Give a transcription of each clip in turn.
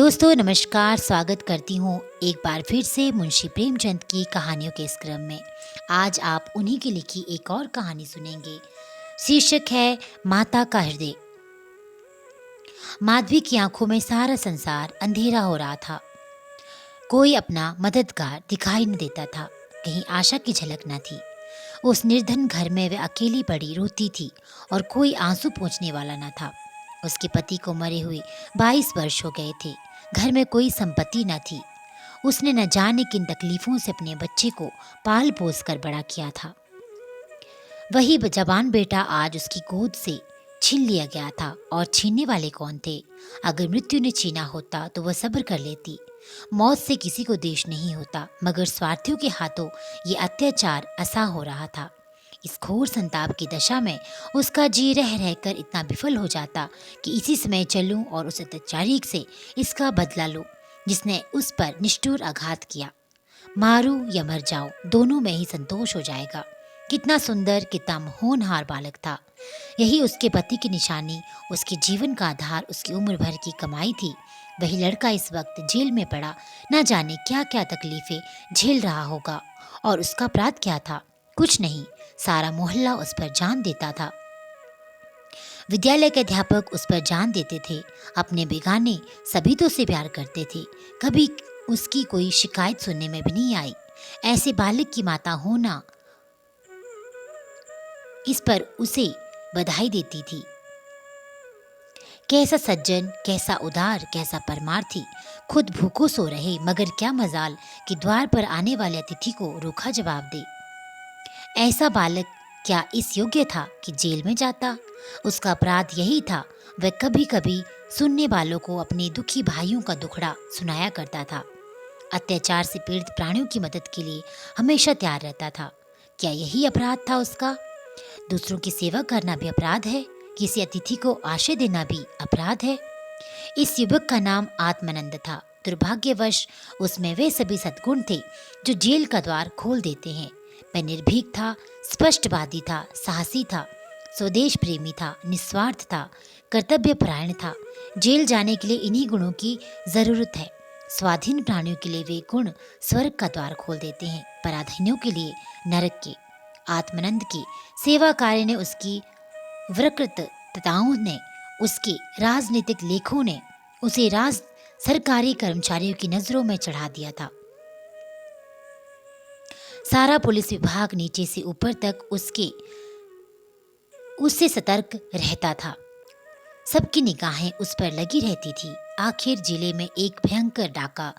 दोस्तों नमस्कार, स्वागत करती हूँ एक बार फिर से मुंशी प्रेमचंद की कहानियों के इस क्रम में। आज आप उन्हीं की लिखी एक और कहानी सुनेंगे। शीर्षक है माता का हृदय। माधवी की आंखों में सारा संसार अंधेरा हो रहा था। कोई अपना मददगार दिखाई न देता था, कहीं आशा की झलक न थी। उस निर्धन घर में वह अकेली पड़ी रोती थी और कोई आंसू पोंछने वाला न था। उसके पति को मरे हुए 22 वर्ष हो गए थे। घर में कोई संपत्ति न थी। उसने न जाने किन तकलीफों से अपने बच्चे को पाल पोस कर बड़ा किया था। वही जवान बेटा आज उसकी गोद से छीन लिया गया था, और छीनने वाले कौन थे? अगर मृत्यु ने छीना होता तो वह सब्र कर लेती। मौत से किसी को देश नहीं होता, मगर स्वार्थियों के हाथों ये अत्याचार असा हो रहा था। इस घोर संताप की दशा में उसका जी रह रहकर इतना विफल हो जाता कि इसी समय चलूं और उस अत्याचारी से इसका बदला लूं जिसने उस पर निष्ठुर आघात किया। मारूं या मर जाऊं, दोनों में ही संतोष हो जाएगा। कितना सुंदर, कितना होनहार बालक था। यही उसके पति की निशानी, उसके जीवन का आधार, उसकी उम्र भर की कमाई थी। वही लड़का इस वक्त जेल में पड़ा, न जाने क्या क्या तकलीफें झेल रहा होगा। और उसका अपराध क्या था? कुछ नहीं। सारा मोहल्ला उस पर जान देता था। विद्यालय के अध्यापक उस पर जान देते थे। अपने बेगाने सभी तो उसे प्यार करते थे। कभी उसकी कोई शिकायत सुनने में भी नहीं आई। ऐसे बालक की माता होना, इस पर उसे बधाई देती थी। कैसा सज्जन, कैसा उदार, कैसा परमार्थी। खुद भूखों सो रहे, मगर क्या मजाल कि द्वार पर आने वाले अतिथि को रूखा जवाब दे। ऐसा बालक क्या इस योग्य था कि जेल में जाता? उसका अपराध यही था, वह कभी कभी सुनने वालों को अपने दुखी भाइयों का दुखड़ा सुनाया करता था। अत्याचार से पीड़ित प्राणियों की मदद के लिए हमेशा तैयार रहता था। क्या यही अपराध था उसका? दूसरों की सेवा करना भी अपराध है, किसी अतिथि को आश्रय देना भी अपराध है। इस युवक का नाम आत्मानंद था। दुर्भाग्यवश उसमें वे सभी सद्गुण थे जो जेल का द्वार खोल देते हैं। वह निर्भीक था, स्पष्टवादी था, साहसी था, स्वदेश प्रेमी था, निस्वार्थ था, कर्तव्य परायण था। जेल जाने के लिए इन्हीं गुणों की जरूरत है। स्वाधीन प्राणियों के लिए वे गुण स्वर्ग का द्वार खोल देते हैं, पराधीनों के लिए नरक के। आत्मानंद की सेवा कार्य ने, उसकी वक्रताओं ने, उसके राजनीतिक लेखों ने उसे सरकारी कर्मचारियों की नजरों में चढ़ा दिया था। सारा पुलिस विभाग नीचे से ऊपर तक उससे सतर्क रहता था। सबकी निगाहें उस पर लगी रहती थी। आखिर जिले में एक भयंकर डाका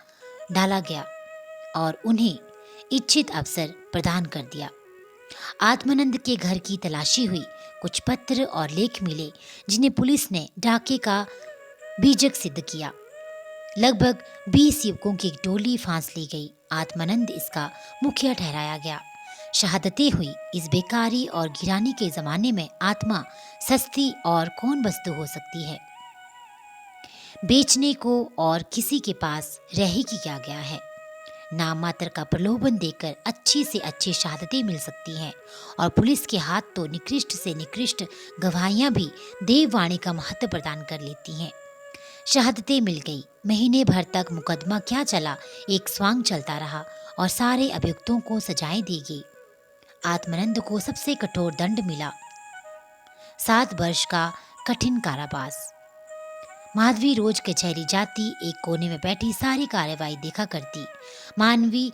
डाला गया और उन्हें इच्छित अवसर प्रदान कर दिया। आत्मानंद के घर की तलाशी हुई। कुछ पत्र और लेख मिले जिन्हें पुलिस ने डाके का बीजक सिद्ध किया। लगभग 20 युवकों की एक टोली फांस ली गई। आत्मानंद इसका मुखिया ठहराया गया। शहादतें हुई। इस बेकारी और गिरानी के जमाने में आत्मा सस्ती और कौन वस्तु हो सकती है? बेचने को और किसी के पास रह ही किया गया है। नाम मात्र का प्रलोभन देकर अच्छी से अच्छी शहादतें मिल सकती हैं, और पुलिस के हाथ तो निकृष्ट से निकृष्ट गवाहियां भी देववाणी का महत्व प्रदान कर लेती हैं। शहादतें मिल गई। महीने भर तक मुकदमा क्या चला, एक स्वांग चलता रहा और सारे अभियुक्तों को सजाएं दी गई। आत्मानंद को सबसे कठोर दंड मिला, 7 वर्ष का कठिन कारावास। माधवी रोज कचहरी जाती, एक कोने में बैठी सारी कार्यवाही देखा करती। मानवीय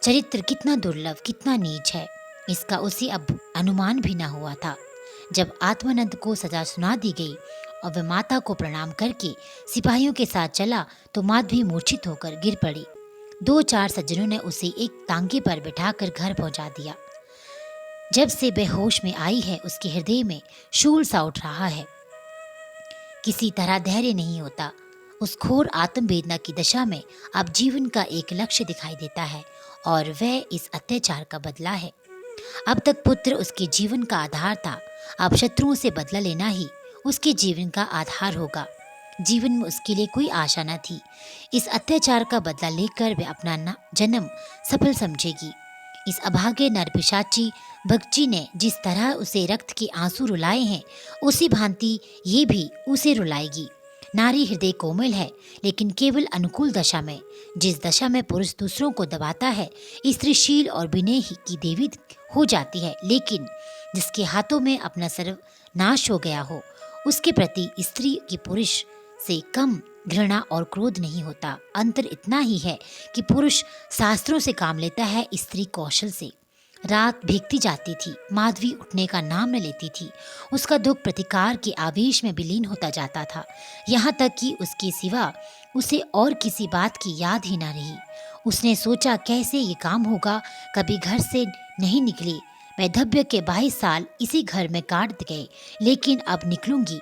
चरित्र कितना दुर्लभ, कितना नीच है, इसका उसे अब अनुमान भी न हुआ था। जब आत्मानंद को सजा सुना दी गई और वह माता को प्रणाम करके सिपाहियों के साथ चला, तो माधवी मूर्छित होकर गिर पड़ी। 2-4 सज्जनों ने उसे एक तांगे पर बिठाकर घर पहुंचा दिया। जब से बेहोश में आई है, उसके हृदय में शूल सा उठ रहा है। किसी तरह धैर्य नहीं होता। उस घोर आत्मवेदना की दशा में अब जीवन का एक लक्ष्य दिखाई देता है, और वह इस अत्याचार का बदला है। अब तक पुत्र उसके जीवन का आधार था, अब शत्रुओं से बदला लेना ही उसके जीवन का आधार होगा। जीवन में उसके लिए कोई आशा न थी। इस अत्याचार का बदला लेकर वह अपना जन्म सफल समझेगी। इस अभागे नरपिशाची भगची ने जिस तरह उसे रक्त के आंसू रुलाए हैं, उसी भांति ये भी उसे रुलाएगी। नारी हृदय कोमल है, लेकिन केवल अनुकूल दशा में। जिस दशा में पुरुष दूसरों को दबाता है, स्त्रीशील और विनय ही की देवी हो जाती है। लेकिन जिसके हाथों में अपना सर्वनाश हो गया हो, उसके प्रति स्त्री की पुरुष से कम घृणा और क्रोध नहीं होता। अंतर इतना ही है कि पुरुष शास्त्रों से काम लेता है, स्त्री कौशल से। रात भीगती जाती थी, माधवी उठने का नाम न लेती थी। उसका दुख प्रतिकार के आवेश में विलीन होता जाता था, यहाँ तक कि उसके सिवा उसे और किसी बात की याद ही न रही। उसने सोचा, कैसे ये काम होगा। कभी घर से नहीं निकली। वैधव्य के 22 साल इसी घर में काट गए, लेकिन अब निकलूंगी,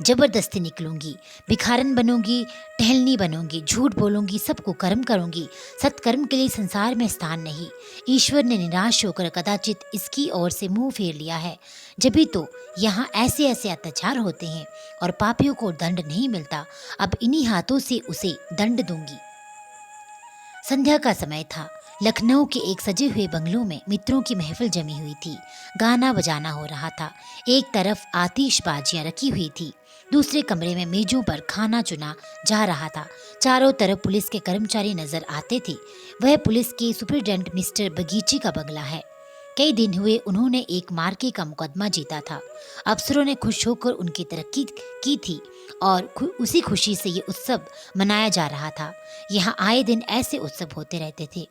जबरदस्ती निकलूंगी। भिखारन बनूंगी, टहलनी बनूंगी, झूठ बोलूंगी, सबको कर्म करूंगी। सत्कर्म के लिए संसार में स्थान नहीं। ईश्वर ने निराश होकर कदाचित इसकी ओर से मुंह फेर लिया है। जभी तो यहाँ ऐसे ऐसे अत्याचार होते हैं और पापियों को दंड नहीं मिलता। अब इन्हीं हाथों से उसे दंड दूंगी। संध्या का समय था। लखनऊ के एक सजे हुए बंगलों में मित्रों की महफिल जमी हुई थी। गाना बजाना हो रहा था। एक तरफ आतिशबाजियां रखी हुई थी, दूसरे कमरे में मेजों पर खाना चुना जा रहा था। चारों तरफ पुलिस के कर्मचारी नजर आते थे। वह पुलिस के सुपरिटेंडेंट मिस्टर बगीची का बंगला है। कई दिन हुए उन्होंने एक मार्के का मुकदमा जीता था। अफसरों ने खुश होकर उनकी तरक्की की थी और उसी खुशी से ये उत्सव मनाया जा रहा था। यहाँ आए दिन ऐसे उत्सव होते रहते थे।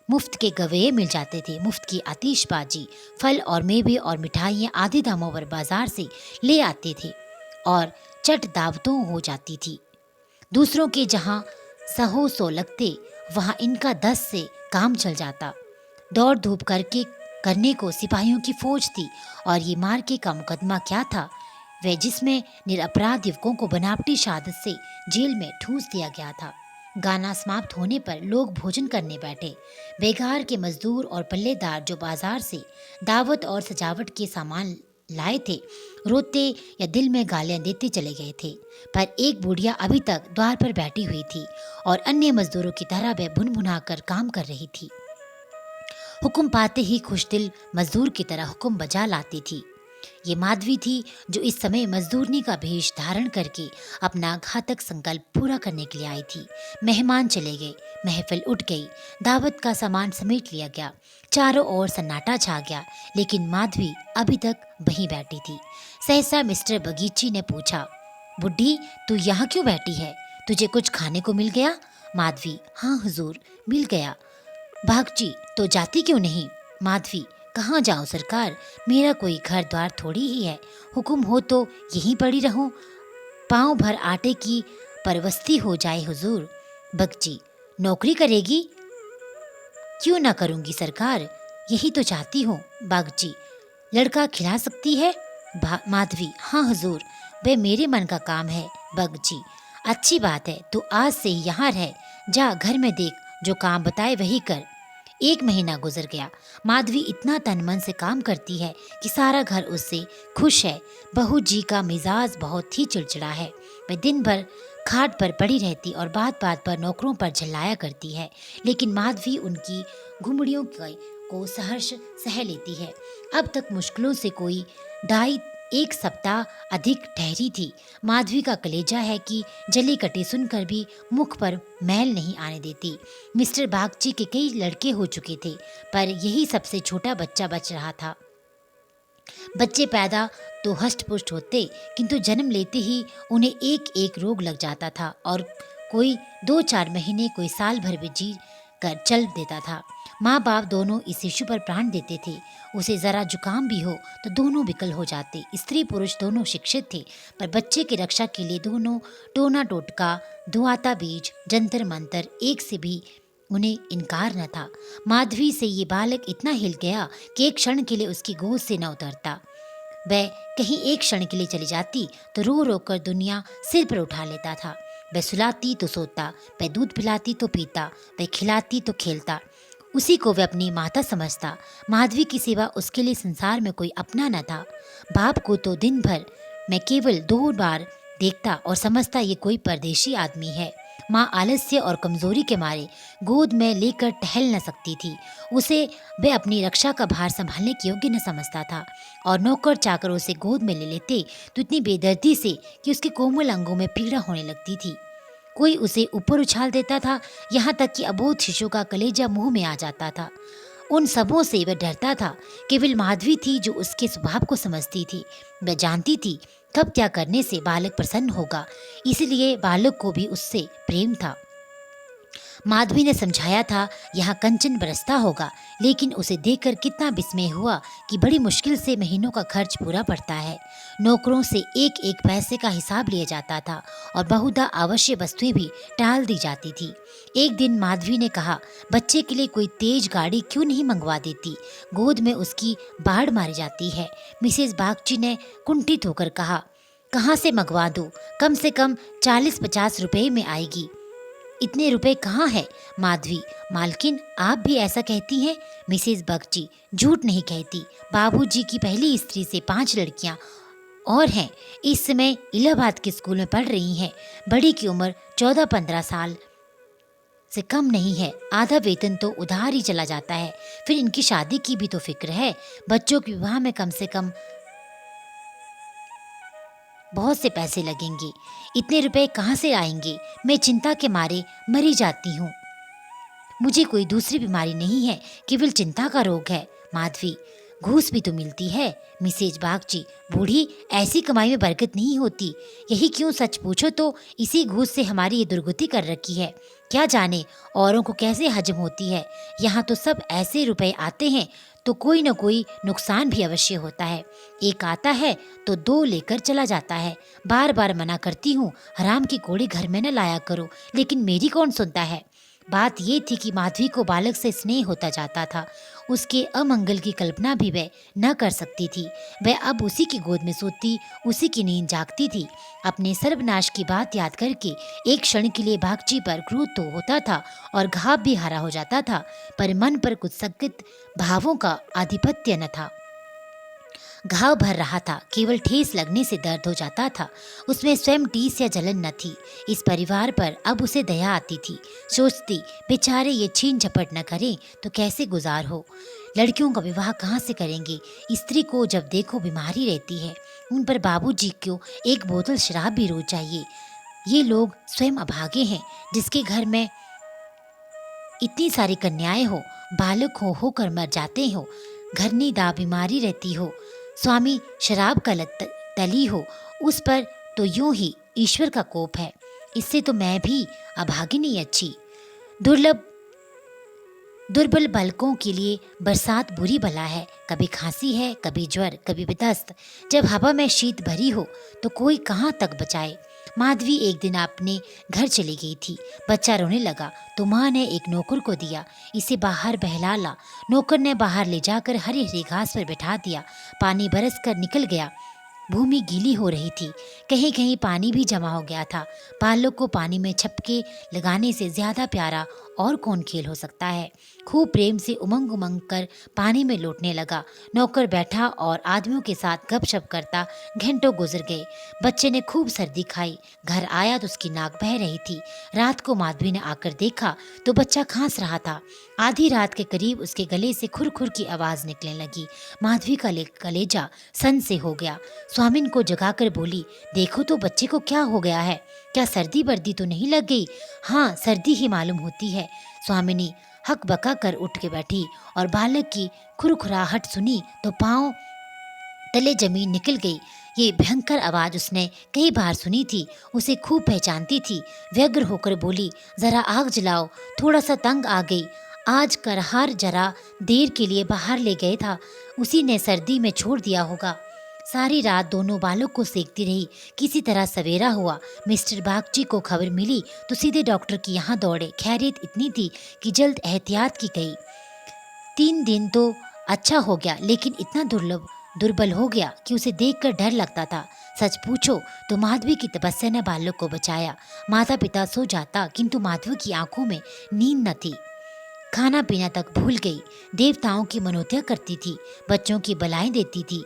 मुफ्त के गवेये मिल जाते थे, मुफ्त की आतिशबाजी, फल और मेवे और मिठाइयाँ आधे दामों पर बाजार से ले आते थे और चट दावतों हो जाती थी। दूसरों के जहाँ 100 लगते, वहाँ इनका 10 से काम चल जाता। दौड़ धूप करने को सिपाहियों की फौज थी। और ये मार्के का मुकदमा क्या था, वह जिसमें निरपराध युवकों को बनावटी शहादत से जेल में ठूंस दिया गया था। गाना समाप्त होने पर लोग भोजन करने बैठे। बेगार के मजदूर और पल्लेदार जो बाजार से दावत और सजावट के सामान लाए थे, रोते या दिल में गालियां देते चले गए थे। पर एक बुढ़िया अभी तक द्वार पर बैठी हुई थी और अन्य मजदूरों की तरह वह भुनभुना कर काम कर रही थी। हुक्म पाते ही खुशदिल मजदूर की तरह हुक्म बजा लाती थी। ये माधवी थी जो इस समय मजदूरनी का भेष धारण करके अपना घातक संकल्प पूरा करने के लिए आई थी। मेहमान चले गए, महफिल उठ गई, दावत का सामान समेट लिया गया, चारों ओर सन्नाटा छा गया, लेकिन माधवी अभी तक वहीं बैठी थी। सहसा मिस्टर बगीची ने पूछा, बुड्ढी तू यहाँ क्यों बैठी है? तुझे कुछ खाने को मिल गया? माधवी, हाँ हुजूर, मिल गया। भागची, तो जाती क्यों नहीं? माधवी, कहाँ जाऊं सरकार, मेरा कोई घर द्वार थोड़ी ही है। हुक्म हो तो यहीं पड़ी रहूं। पाँव भर आटे की परवस्ती हो जाए हुजूर। बगची, नौकरी करेगी? क्यों ना करूंगी सरकार, यही तो चाहती हूँ। बागची, लड़का खिला सकती है? माधवी, हाँ हुजूर, वह मेरे मन का काम है। बगची, अच्छी बात है, तो आज से ही यहाँ रह। जा घर में देख, जो काम बताए वही कर। 1 महीना गुजर गया। माधवी इतना तन मन से काम करती है कि सारा घर उससे खुश है। बहू जी का मिजाज बहुत ही चिड़चिड़ा है। वह दिन भर खाट पर पड़ी रहती और बात बात पर नौकरों पर झल्लाया करती है, लेकिन माधवी उनकी घुमड़ियों को सहर्ष सह लेती है। अब तक मुश्किलों से कोई 1 सप्ताह अधिक ठहरी थी। माधवी का कलेजा है कि जली कटी सुनकर भी मुख पर मैल नहीं आने देती। मिस्टर बागची के कई लड़के हो चुके थे, पर यही सबसे छोटा बच्चा बच रहा था। बच्चे पैदा तो हष्ट-पुष्ट होते, किंतु जन्म लेते ही उन्हें एक एक रोग लग जाता था और कोई 2-4 महीने, कोई साल भर भी जी कर चल देता था। माँ बाप दोनों इस शिशु पर प्राण देते थे। उसे जरा जुकाम भी हो तो दोनों विकल हो जाते। स्त्री पुरुष दोनों शिक्षित थे, पर बच्चे की रक्षा के लिए दोनों टोना टोटका, धुआता बीज, जंतर मंतर, एक से भी उन्हें इनकार न था। माधवी से ये बालक इतना हिल गया कि एक क्षण के लिए उसकी गोद से न उतरता। वह कहीं एक क्षण के लिए चली जाती तो रो रो कर दुनिया सिर पर उठा लेता था। वह सुलाती तो सोता, वह दूध पिलाती तो पीता, वह खिलाती तो खेलता। उसी को वह अपनी माता समझता। माधवी की सिवा उसके लिए संसार में कोई अपना न था। बाप को तो दिन भर मैं केवल 2 बार देखता और समझता ये कोई परदेशी आदमी है। माँ आलस्य और कमजोरी के मारे गोद में लेकर टहल न सकती थी। उसे वह अपनी रक्षा का भार संभालने के योग्य न समझता था और नौकर चाकर उसे गोद में ले लेते तो इतनी बेदर्दी से कि उसके कोमल अंगों में पीड़ा होने लगती थी। कोई उसे ऊपर उछाल देता था, यहाँ तक कि अबोध शिशु का कलेजा मुंह में आ जाता था। उन सबों से वह डरता था। केवल माधवी थी जो उसके स्वभाव को समझती थी। वह जानती थी कब क्या करने से बालक प्रसन्न होगा, इसलिए बालक को भी उससे प्रेम था। माधवी ने समझाया था यहाँ कंचन बरसता होगा, लेकिन उसे देखकर कितना विस्मय हुआ कि बड़ी मुश्किल से महीनों का खर्च पूरा पड़ता है। नौकरों से एक एक पैसे का हिसाब लिया जाता था और बहुधा आवश्यक वस्तुएं भी टाल दी जाती थी। एक दिन माधवी ने कहा, बच्चे के लिए कोई तेज गाड़ी क्यों नहीं मंगवा देती, गोद में उसकी बाढ़ मारी जाती है। मिसेज बागची ने कुंठित होकर कहा, कहाँ से मंगवा दूं, कम से कम 40-50 रुपए में आएगी। इतने रुपए कहाँ है? माधवी, मालकिन आप भी ऐसा कहती हैं? मिसेज बगची, झूठ नहीं कहती। बाबूजी की पहली स्त्री से 5 लड़कियां और हैं। इस समय इलाहाबाद के स्कूल में पढ़ रही हैं। बड़ी की उम्र 14-15 साल से कम नहीं है। आधा वेतन तो उधार ही चला जाता है। फिर इनकी शादी की भी तो फिक्र है। बच्चों के विवाह में कम से कम बहुत से पैसे लगेंगे। इतने रुपए कहाँ से आएंगे? मैं चिंता के मारे मरी जाती हूँ। मुझे कोई दूसरी बीमारी नहीं है, केवल चिंता का रोग है। माधवी, घूस भी तो मिलती है। मिसेज बागची, बूढ़ी, ऐसी कमाई में बरकत नहीं होती। यही क्यों, सच पूछो तो इसी घूस से हमारी ये दुर्गति कर रखी है। क्या जाने औरों को कैसे हजम होती है। यहाँ तो सब ऐसे रुपए आते हैं तो कोई न कोई नुकसान भी अवश्य होता है। एक आता है तो 2 लेकर चला जाता है। बार बार मना करती हूँ, हराम की कोड़ी घर में न लाया करो, लेकिन मेरी कौन सुनता है। बात ये थी कि माधवी को बालक से स्नेह होता जाता था। उसके अमंगल की कल्पना भी वह न कर सकती थी। वह अब उसी की गोद में सोती, उसी की नींद जागती थी। अपने सर्वनाश की बात याद करके एक क्षण के लिए बागची पर क्रोध तो होता था और घाव भी हरा हो जाता था, पर मन पर कुछ संकित भावों का आधिपत्य न था। घाव भर रहा था, केवल ठेस लगने से दर्द हो जाता था। उसमें स्वयं टीस या जलन न थी। इस परिवार पर अब उसे दया आती थी। सोचती, बेचारे ये छीन झपट न करें तो कैसे गुजार हो। लड़कियों का विवाह कहाँ से करेंगे? स्त्री को जब देखो बीमारी रहती है। उन पर बाबूजी को एक बोतल शराब भी रोज चाहिए। ये लोग स्वयं अभागे हैं। जिसके घर में इतनी सारी कन्याएं हो, बालक होकर मर जाते हो, घरनी दा बीमारी रहती हो, स्वामी शराब का लत तली हो, उस पर तो यूं ही ईश्वर का कोप है। इससे तो मैं भी अभागिनी अच्छी। दुर्बल बालकों के लिए बरसात बुरी बला है। कभी खांसी है, कभी ज्वर, कभी विदस्त। जब हवा में शीत भरी हो तो कोई कहाँ तक बचाए। माधवी एक दिन अपने घर चली गई थी। बच्चा रोने लगा तो माँ ने एक नौकर को दिया, इसे बाहर बहला ला। नौकर ने बाहर ले जाकर हरी हरी घास पर बैठा दिया। पानी बरस कर निकल गया। भूमि गीली हो रही थी, कहीं कहीं पानी भी जमा हो गया था। बालक को पानी में छपके लगाने से ज्यादा प्यारा और कौन खेल हो सकता है। खूब प्रेम से उमंग उमंग कर पानी में लौटने लगा। नौकर बैठा और आदमियों के साथ गपशप करता घंटों गुजर गए। बच्चे ने खूब सर्दी खाई। घर आया तो उसकी नाक बह रही थी। रात को माधवी ने आकर देखा तो बच्चा खांस रहा था। आधी रात के करीब उसके गले से खुर खुर की आवाज निकलने लगी। माधवी का कलेजा सन से हो गया। स्वामिन को जगाकर बोली, देखो तो बच्चे को क्या हो गया है, क्या सर्दी वर्दी तो नहीं लग गई? हाँ, सर्दी ही मालूम होती है। स्वामिनी हक बका कर उठ के बैठी और बालक की खुरखुराहट सुनी तो पांव तले जमीन निकल गई। ये भयंकर आवाज उसने कई बार सुनी थी, उसे खूब पहचानती थी। व्यग्र होकर बोली, जरा आग जलाओ, थोड़ा सा तंग आ गई। आज करहार जरा देर के लिए बाहर ले गए था, उसी ने सर्दी में छोड़ दिया होगा। सारी रात दोनों बालक को सेकती रही। किसी तरह सवेरा हुआ। मिस्टर बागची को खबर मिली तो सीधे डॉक्टर के यहाँ दौड़े। खैरियत इतनी थी कि जल्द एहतियात की गई। 3 दिन तो अच्छा हो गया, लेकिन इतना दुर्बल हो गया कि उसे देखकर डर लगता था। सच पूछो तो माधवी की तपस्या ने बालक को बचाया। माता पिता सो जाता, किंतु माधवी की आंखों में नींद न थी। खाना पीना तक भूल गई। देवताओं की मनोतियाँ करती थी, बच्चों की बलाएं देती थी।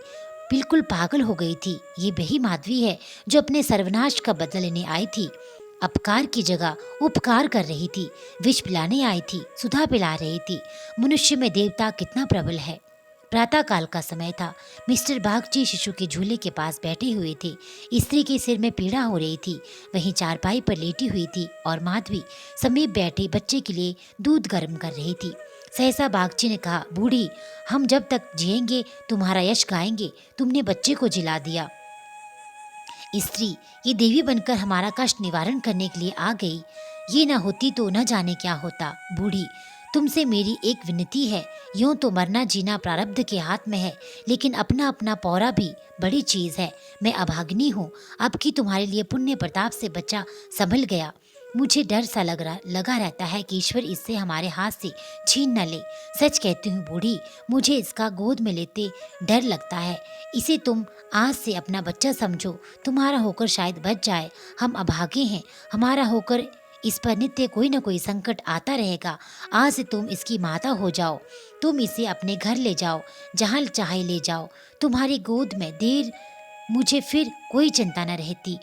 बिल्कुल पागल हो गई थी। ये वही माधवी है जो अपने सर्वनाश का बदला लेने आई थी। अपकार की जगह उपकार कर रही थी, विष पिलाने आई थी, सुधा पिला रही थी। मनुष्य में देवता कितना प्रबल है। प्रातः काल का समय था। मिस्टर बागची शिशु के झूले के पास बैठे हुए थे। स्त्री के सिर में पीड़ा हो रही थी, वहीं चारपाई पर लेटी हुई थी और माधवी समीप बैठे बच्चे के लिए दूध गर्म कर रही थी। सहसा बागची ने कहा, बूढ़ी, हम जब तक जिएंगे तुम्हारा यश गाएंगे। तुमने बच्चे को जिला दिया। स्त्री ये देवी बनकर हमारा कष्ट निवारण करने के लिए आ गई। ये न होती तो न जाने क्या होता। बूढ़ी, तुमसे मेरी एक विनती है। यूं तो मरना जीना प्रारब्ध के हाथ में है, लेकिन अपना अपना पौरा भी बड़ी चीज है। मैं अभागिनी हूँ। अब की तुम्हारे लिए पुण्य प्रताप से बच्चा संभल गया। मुझे डर सा लगा रहता है कि ईश्वर इससे हमारे हाथ से छीन न ले। सच कहती हूँ बूढ़ी, मुझे इसका गोद में लेते डर लगता है। इसे तुम आज से अपना बच्चा समझो। तुम्हारा होकर शायद बच जाए। हम अभागे हैं, हमारा होकर इस पर नित्य कोई न कोई संकट आता रहेगा। आज से तुम इसकी माता हो जाओ। तुम इसे अपने घर ले जाओ, जहाँ चाहे ले जाओ। तुम्हारी गोद में देर मुझे फिर कोई चिंता न रहती।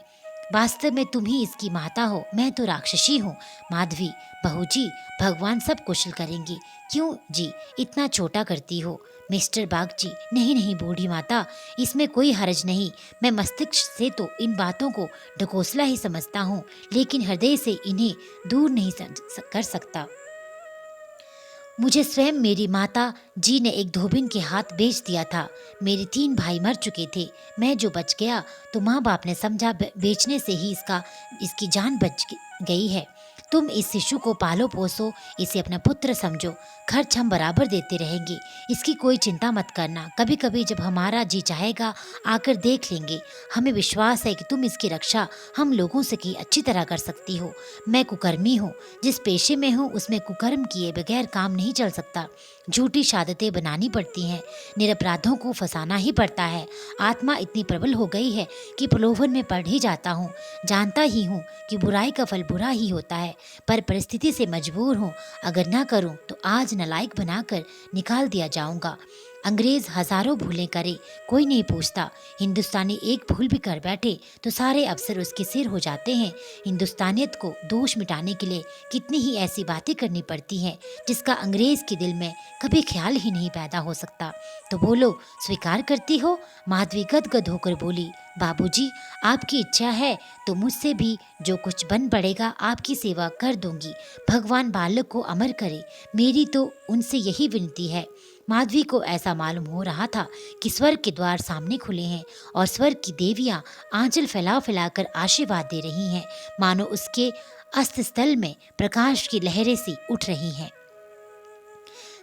वास्तव में तुम ही इसकी माता हो, मैं तो राक्षसी हूँ। माधवी, बहू जी, भगवान सब कुशल करेंगे। क्यों जी इतना छोटा करती हो? मिस्टर बागची, नहीं नहीं बूढ़ी माता, इसमें कोई हर्ज नहीं। मैं मस्तिष्क से तो इन बातों को ढकोसला ही समझता हूँ, लेकिन हृदय से इन्हें दूर नहीं कर सकता। मुझे स्वयं मेरी माता जी ने एक धोबिन के हाथ बेच दिया था। मेरे 3 भाई मर चुके थे। मैं जो बच गया तो माँ बाप ने समझा बेचने से ही इसकी जान बच गई है। तुम इस शिशु को पालो पोसो, इसे अपना पुत्र समझो। खर्च हम बराबर देते रहेंगे, इसकी कोई चिंता मत करना। कभी कभी जब हमारा जी चाहेगा आकर देख लेंगे। हमें विश्वास है कि तुम इसकी रक्षा हम लोगों से की अच्छी तरह कर सकती हो। मैं कुकर्मी हूँ, जिस पेशे में हूँ उसमें कुकर्म किए बगैर काम नहीं चल सकता। झूठी शहादतें बनानी पड़ती हैं, निरपराधों को फंसाना ही पड़ता है। आत्मा इतनी प्रबल हो गई है कि प्रलोभन में पड़ ही जाता हूँ। जानता ही हूँ कि बुराई का फल बुरा ही होता है, पर परिस्थिति से मजबूर हूँ। अगर ना करूँ तो आज नालायक बनाकर निकाल दिया जाऊंगा। अंग्रेज हजारों भूलें करे, कोई नहीं पूछता। हिंदुस्तानी एक भूल भी कर बैठे तो सारे अफसर उसके सिर हो जाते हैं। हिंदुस्तानियत को दोष मिटाने के लिए कितनी ही ऐसी बातें करनी पड़ती हैं जिसका अंग्रेज के दिल में कभी ख्याल ही नहीं पैदा हो सकता। तो बोलो, स्वीकार करती हो? माधवी गदगद होकर बोली, बाबूजी, आपकी इच्छा है तो मुझसे भी जो कुछ बन पड़ेगा आपकी सेवा कर दूंगी। भगवान बालक को अमर करे, मेरी तो उनसे यही विनती है। माधवी को ऐसा मालूम हो रहा था कि स्वर्ग के द्वार सामने खुले हैं और स्वर्ग की देवियां आंचल फैला फैलाकर आशीर्वाद दे रही हैं, मानो उसके अस्त स्थल में प्रकाश की लहरें सी उठ रही हैं।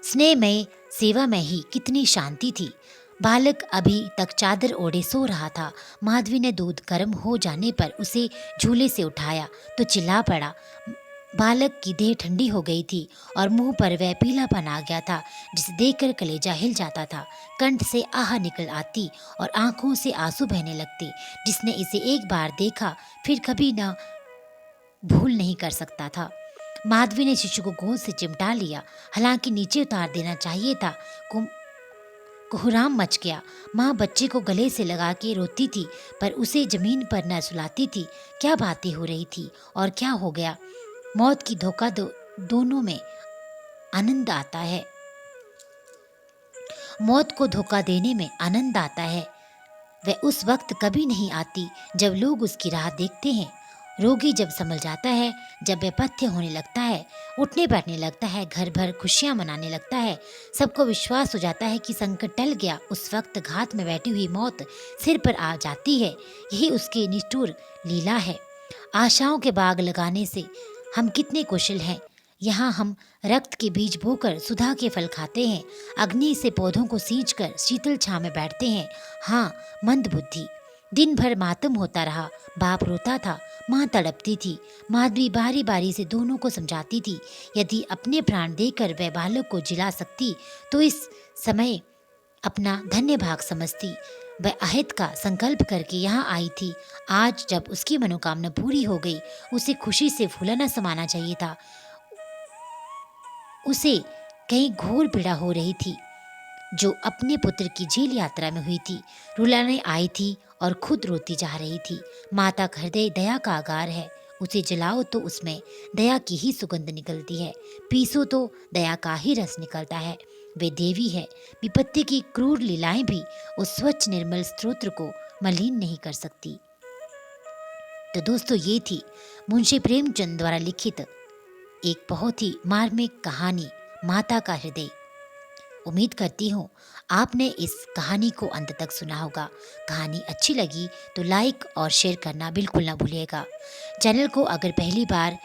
स्नेह में सेवा में ही कितनी शांति थी। बालक अभी तक चादर ओढ़े सो रहा था। माधवी ने दूध गर्म हो जाने पर उसे झूले से उठाया तो चिल्ला पड़ा। बालक की देह ठंडी हो गई थी और मुंह पर वह पीलापन आ गया था जिसे देखकर कलेजा हिल जाता था। कंठ से आह निकल आती और आंखों से आंसू बहने लगते। जिसने इसे एक बार देखा फिर कभी न भूल नहीं कर सकता था। माधवी ने शिशु को गोद से चिमटा लिया, हालांकि नीचे उतार देना चाहिए था। कोहराम मच गया। माँ बच्चे को गले से लगा के रोती थी, पर उसे जमीन पर न सुलाती थी। क्या बातें हो रही थी और क्या हो गया? मौत की धोखा दोनों में आनंद आता है। मौत को धोखा देने में आनंद आता है। वह उस वक्त कभी नहीं आती जब लोग उसकी राह देखते हैं। रोगी जब संभल जाता है, जब वह पथ्य होने लगता है, उठने बैठने लगता है, घर भर खुशियां मनाने लगता है, सबको विश्वास हो जाता है कि संकट टल गया, उस वक्त घात में बैठी हुई मौत सिर पर आ जाती है। यही उसकी निष्ठुर लीला है। आशाओं के बाग लगाने से हम कितने कुशल हैं। यहाँ हम रक्त के बीज बोकर सुधा के फल खाते हैं, अग्नि से पौधों को सींचकर शीतल छां में बैठते हैं। हाँ, मंद बुद्धि। दिन भर मातम होता रहा। बाप रोता था, माँ तड़पती थी। माधवी बारी बारी से दोनों को समझाती थी। यदि अपने प्राण देकर वह बालक को जिला सकती तो इस समय अपना धन्य भाग समझती। वह अहित का संकल्प करके यहाँ आई थी। आज जब उसकी मनोकामना पूरी हो गई, उसे खुशी से फूलना समाना चाहिए था। उसे कहीं घोर पीड़ा हो रही थी जो अपने पुत्र की जेल यात्रा में हुई थी। रुलाने आई थी और खुद रोती जा रही थी। माता का हृदय दया का आगार है, उसे जलाओ तो उसमें दया की ही सुगंध निकलती है, पीसो तो दया का ही रस निकलता है। वे देवी है, विपत्ति की क्रूर लीलाएं भी उस स्वच्छ निर्मल स्तोत्र को मलिन नहीं कर सकती। तो दोस्तों, ये थी मुंशी प्रेमचंद द्वारा लिखित एक बहुत ही मार्मिक कहानी माता का हृदय। उम्मीद करती हूँ आपने इस कहानी को अंत तक सुना होगा। कहानी अच्छी लगी तो लाइक और शेयर करना बिल्कुल ना भूलिएगा। चैनल को अगर पहली बार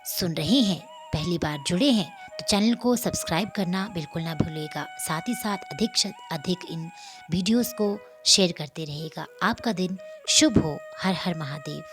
सुन रहे हैं, पहली बार जुड़े हैं, तो चैनल को सब्सक्राइब करना बिल्कुल ना भूलिएगा। साथ ही साथ अधिक से अधिक इन वीडियोस को शेयर करते रहिएगा। आपका दिन शुभ हो। हर हर महादेव।